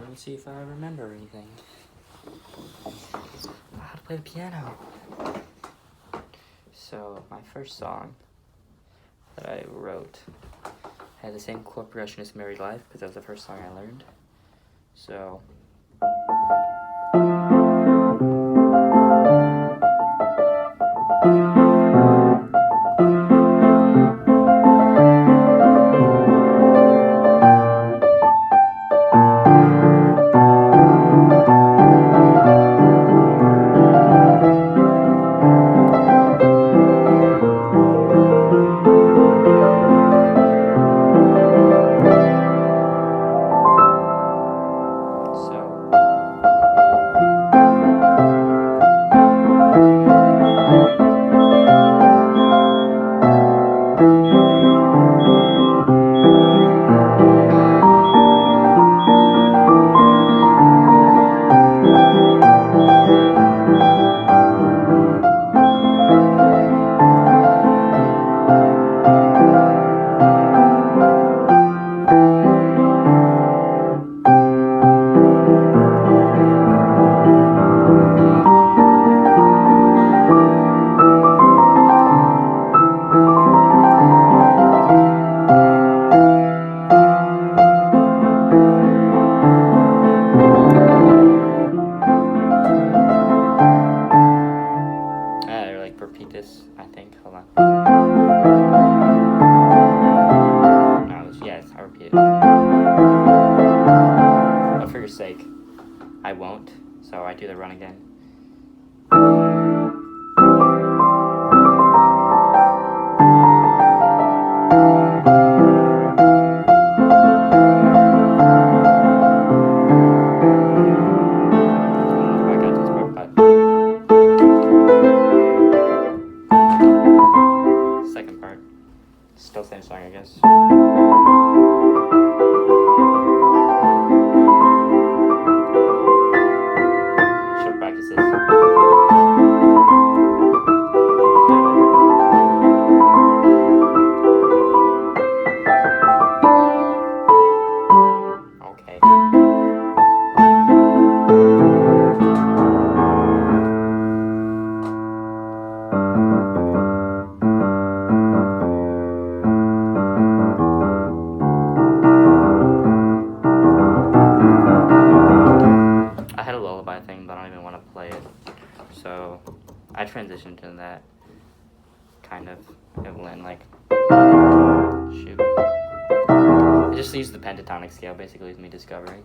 Let's see if I remember anything. How to play the piano. So my first song that I wrote had the same chord progression as Married Life because that was the first song I learned. So repeat this, I think. Hold on. No, yes, I'll repeat it. But for your sake, I won't. So I do the run again. Still same song, I guess. Should practice this. Okay. Thing, but I don't even want to play it. So I transitioned to that kind of equivalent, like shoot. I just used the pentatonic scale, basically, with me discovering.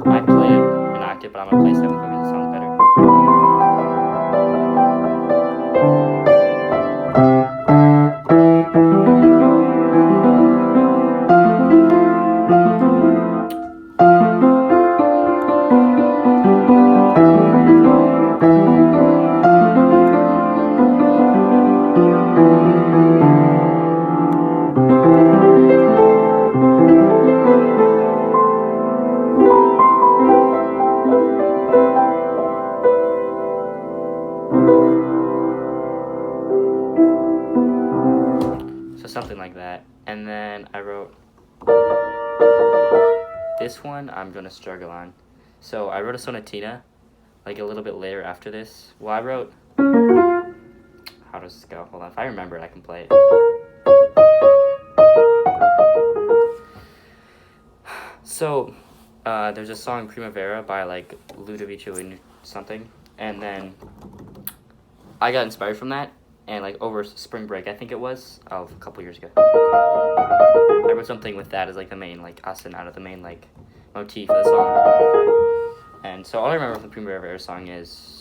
I play it an octave, but I'm gonna play 7 because it sounds better. Something like that. And then I wrote this one I'm gonna struggle on. So I wrote a sonatina like a little bit later after this. Well, I wrote, how does this go? Hold on, if I remember it I can play it. So there's a song Primavera by like Ludovico and something, and then I got inspired from that. And like over spring break, I think it was, of a couple years ago, I wrote something with that as like the main like ostinato, the main like motif of the song. And so all I remember from the Primavera song is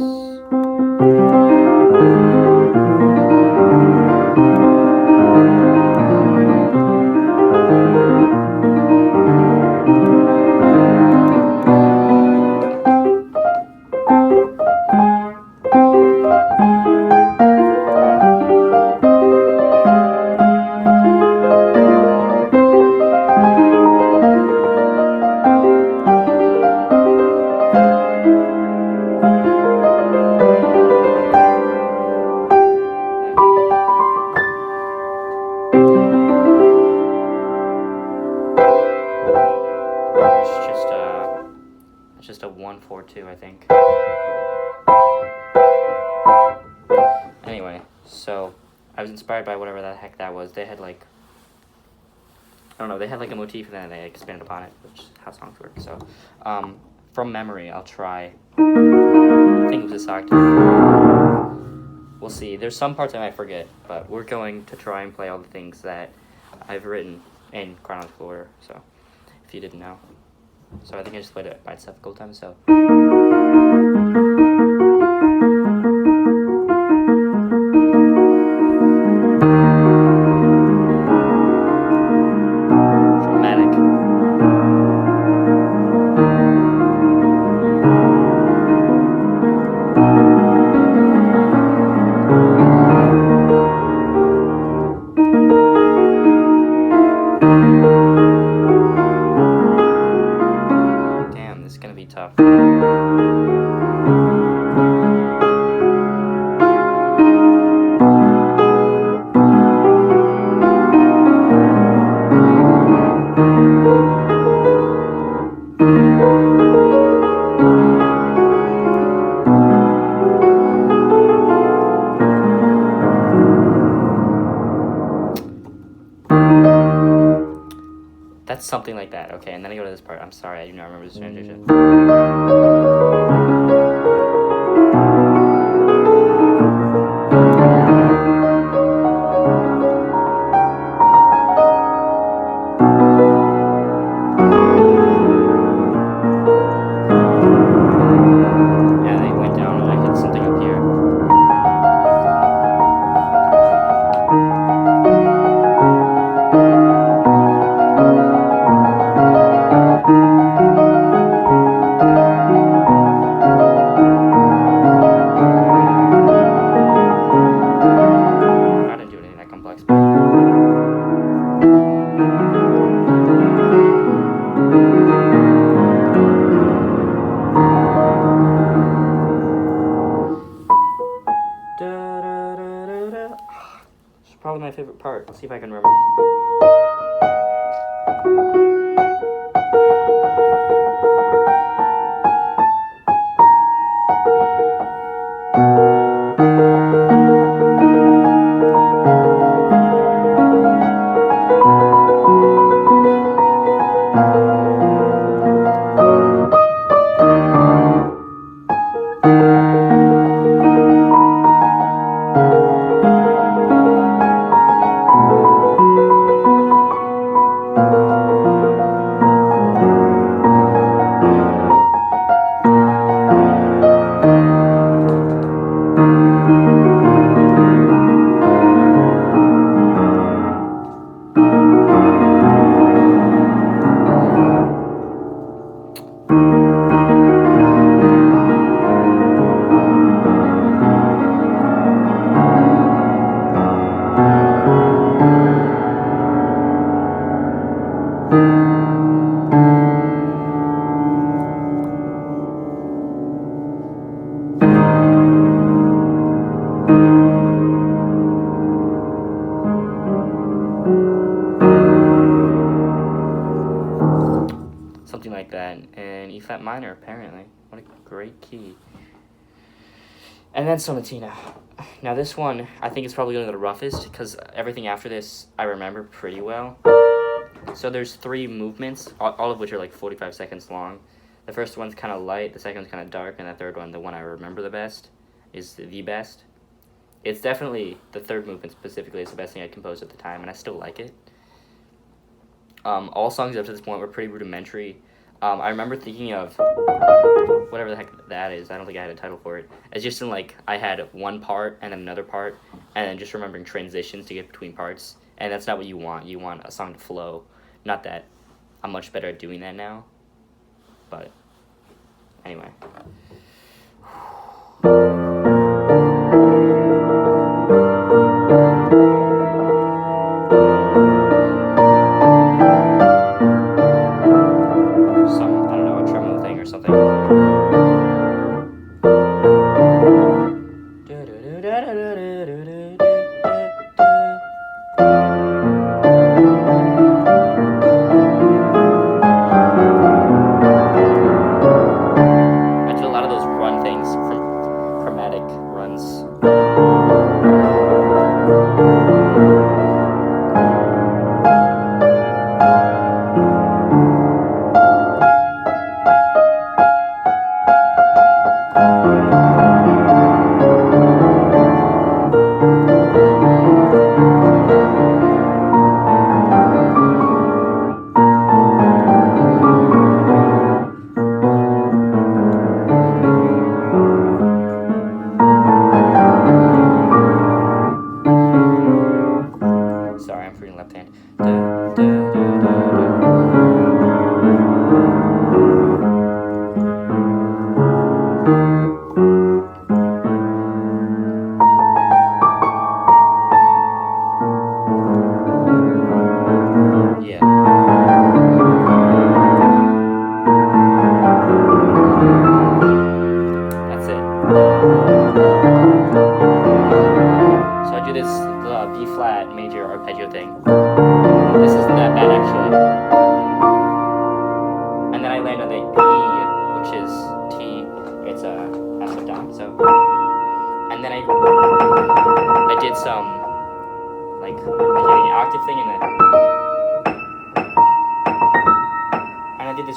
just a 1-4-2, I think. Anyway, so I was inspired by whatever the heck that was. They had like, I don't know, they had like a motif and then they expanded upon it, which is how songs work. So, from memory, I'll try. I think it was a octave. We'll see. There's some parts I might forget, but we're going to try and play all the things that I've written in chronological order. So, if you didn't know. So I think I just played it by itself a couple times. So. Tough. That's something like that. Okay, and then I go to this part. I'm sorry, I do not remember this transition. Probably my favorite part. Let's see if I can remember. Something like that, and E flat minor, apparently. What a great key. And then Sonatina. Now this one, I think is probably one of the roughest, because everything after this I remember pretty well. So there's 3 movements, all of which are like 45 seconds long. The first one's kind of light, the second one's kind of dark, and the third one, the one I remember the best, is the best. It's definitely, the third movement specifically, is the best thing I composed at the time, and I still like it. All songs up to this point were pretty rudimentary. I remember thinking of whatever the heck that is. I don't think I had a title for it. It's just in like, I had one part and then another part, and then just remembering transitions to get between parts. And that's not what you want. You want a song to flow. Not that I'm much better at doing that now. But anyway.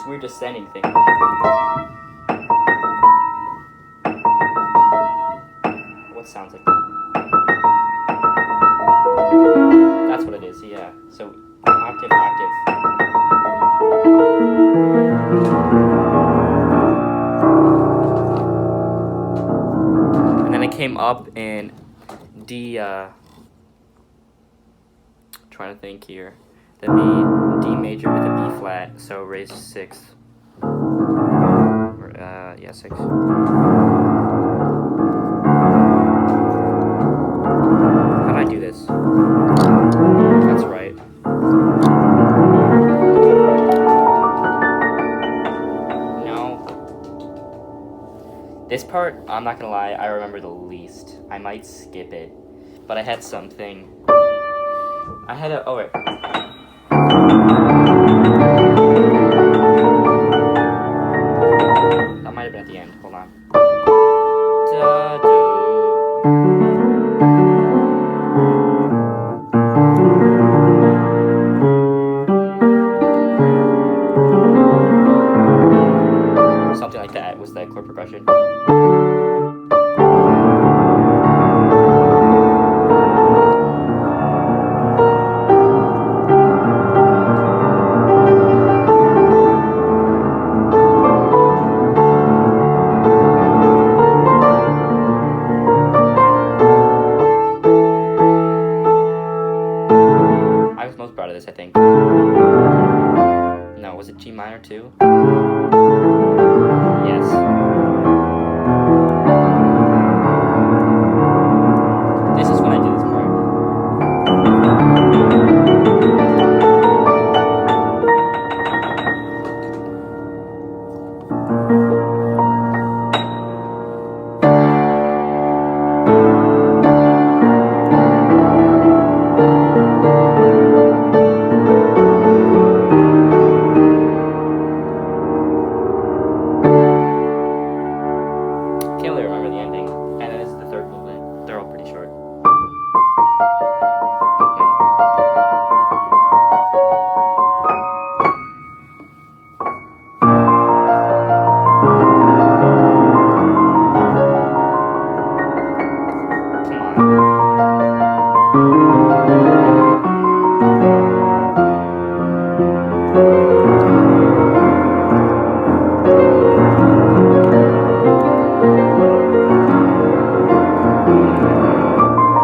weird descending thing. What sounds like that? That's what it is, yeah. So, octave, octave. And then it came up in D, trying to think here. The D major with a B flat, so raised 6th. Or, yeah, 6. How do I do this? That's right. No. This part, I'm not gonna lie, I remember the least. I might skip it. But I had something. I had a. Oh, wait. That might have been at the end. Hold on. Da, da. Something like that was the chord progression. I was most proud of this, I think. No, was it G minor too? Yes. This is when I did this part. Can't really remember the ending. And then this is the third movement. They're all pretty short. Come on.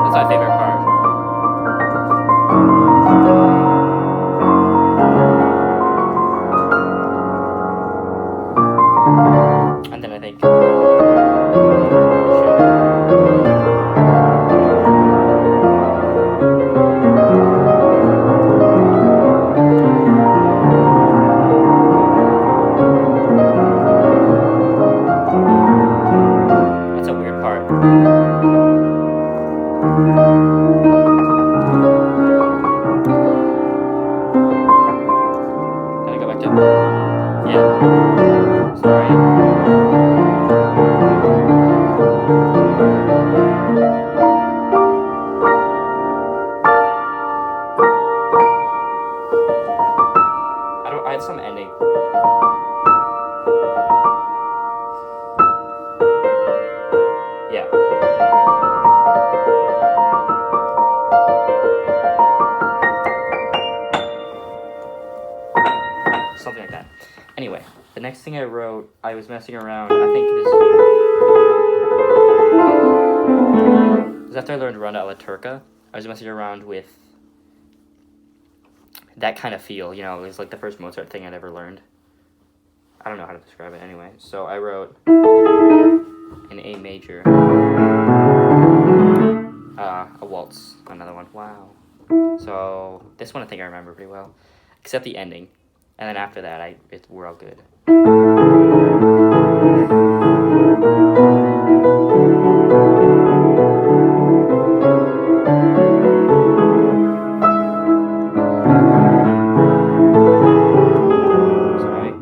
That's my favorite part. And then I think. That's a weird part. Can I go back to? Yeah. Sorry. I have some ending. Yeah. Something like that. Anyway, the next thing I wrote, I was messing around. I think this is after I learned Ronda alla Turca. I was messing around with that kind of feel, you know, it was like the first Mozart thing I'd ever learned. I don't know how to describe it anyway. So I wrote an A major, a waltz, another one. Wow. So this one I think I remember pretty well, except the ending. And then after that, we're all good. Sorry.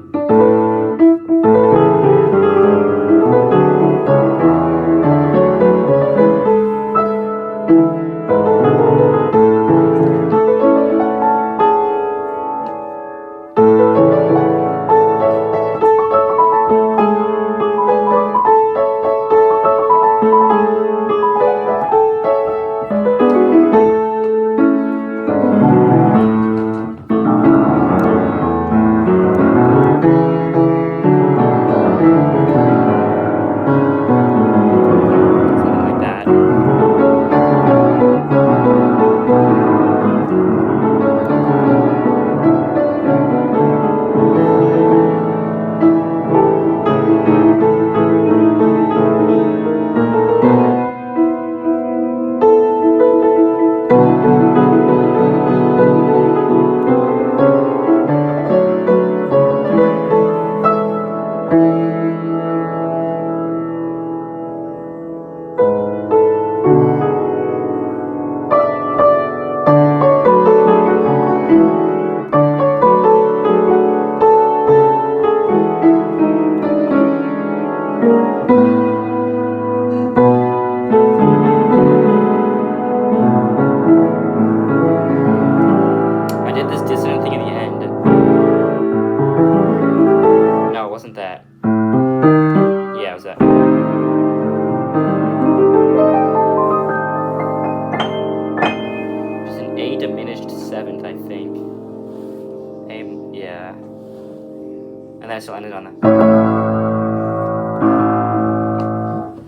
then I still ended on the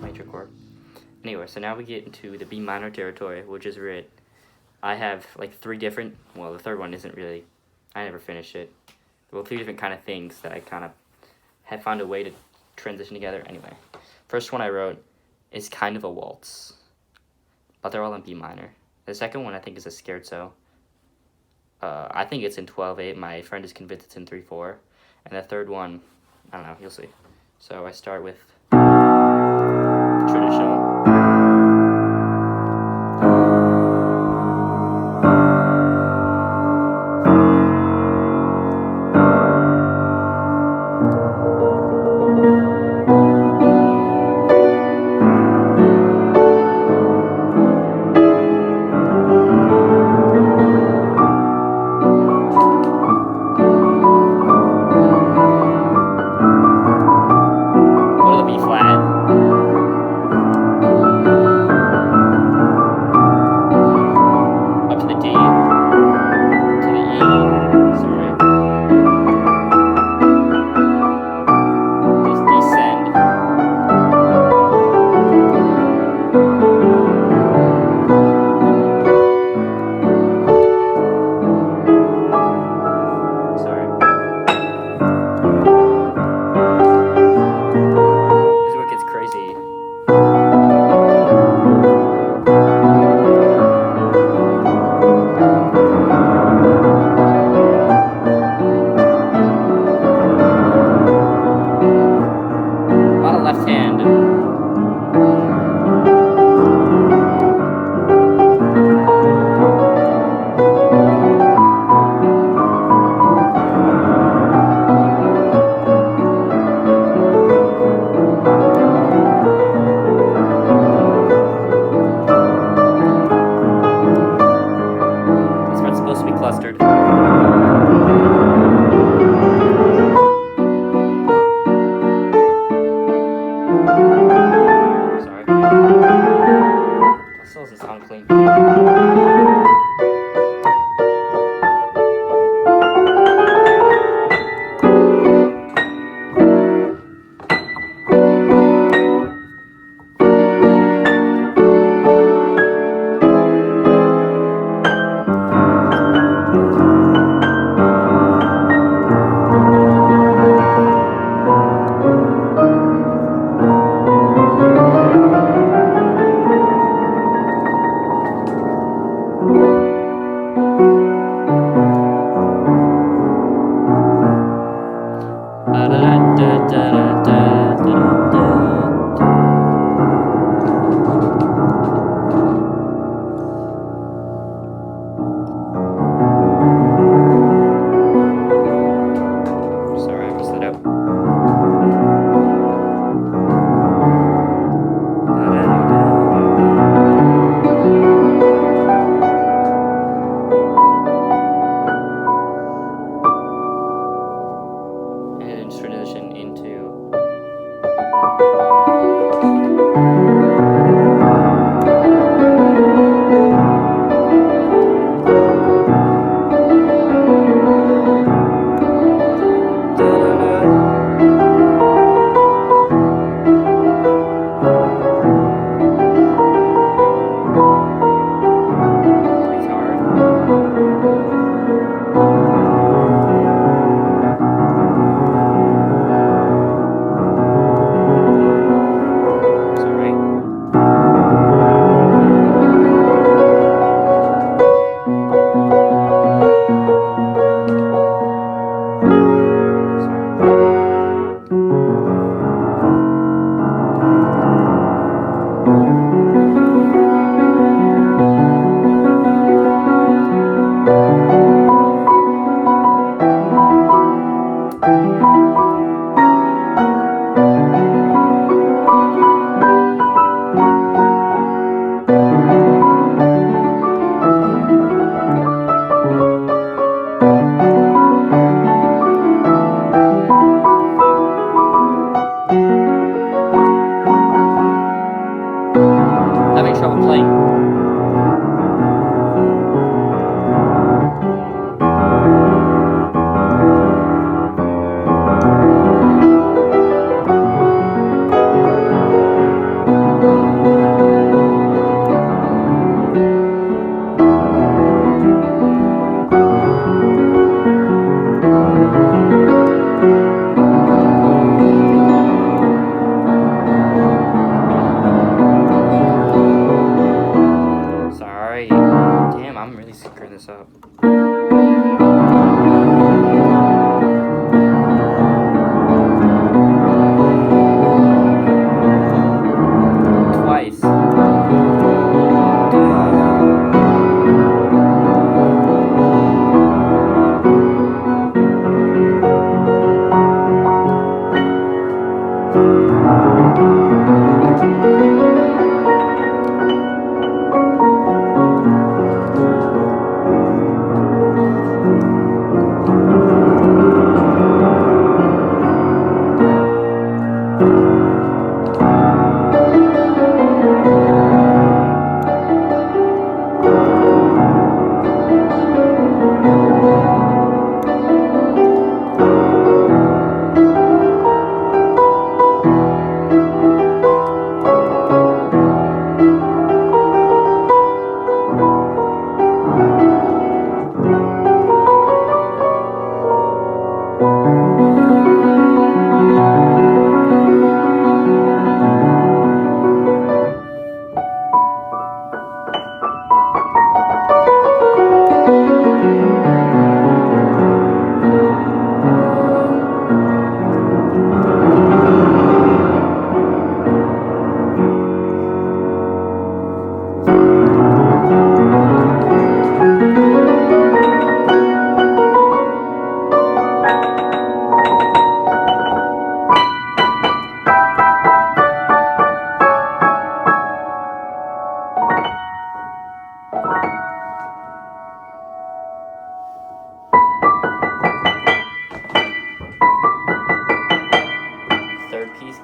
major chord. Anyway, so now we get into the B minor territory, which is where I have like three different, well, the third one isn't really, I never finished it. Well, three different kind of things that I kind of have found a way to transition together. Anyway, first one I wrote is kind of a waltz, but they're all in B minor. The second one I think is a scherzo. I think it's in 12/8. My friend is convinced it's in 3/4. And the third one, I don't know, you'll see. So I start with the traditional. Go to the B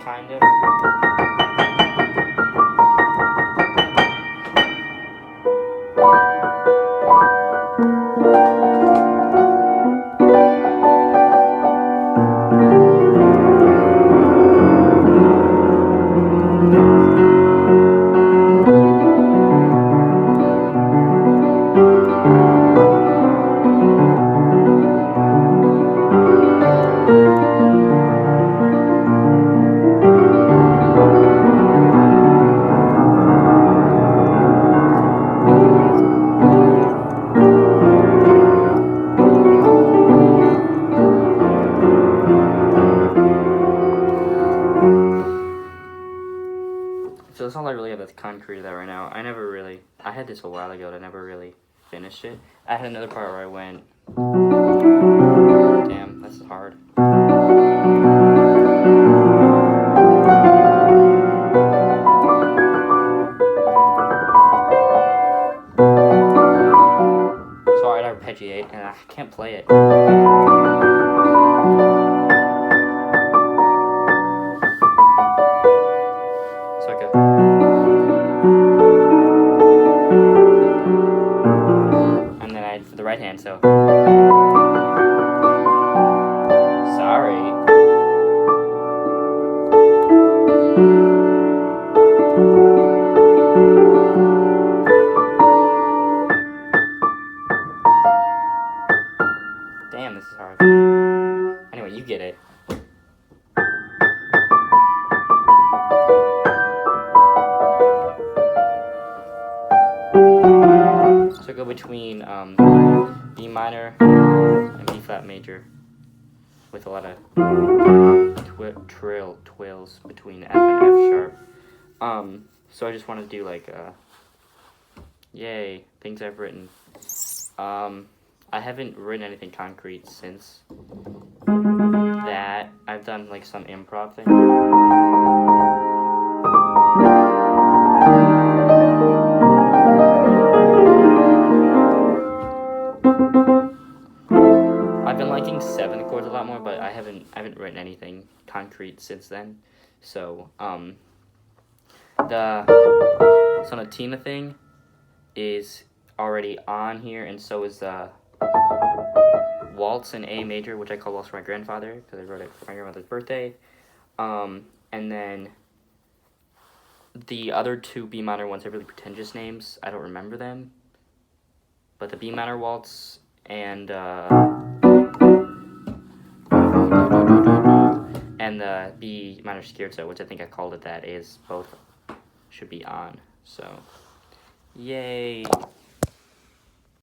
kind of. So that's all I really have that's concrete of that right now. I had this a while ago, but I never really finished it. I had another part where I went, damn, this is hard. So I'd arpeggiate, and I can't play it. So I go. And then I for the right hand, so. Sorry. Damn, this is hard. Anyway, you get it. So go between B minor and B flat major with a lot of trills between F and F sharp. So I just want to do like yay, things I've written. I haven't written anything concrete since that. I've done like some improv thing. I've been liking 7 chords a lot more, but I haven't written anything concrete since then. So the Sonatina thing is already on here, and so is the waltz in A major, which I call waltz for my grandfather because I wrote it for my grandmother's birthday. And then the other 2 B minor ones are really pretentious names. I don't remember them. But the B minor waltz and the B minor scherzo, which I think I called it that, is both should be on. So, yay.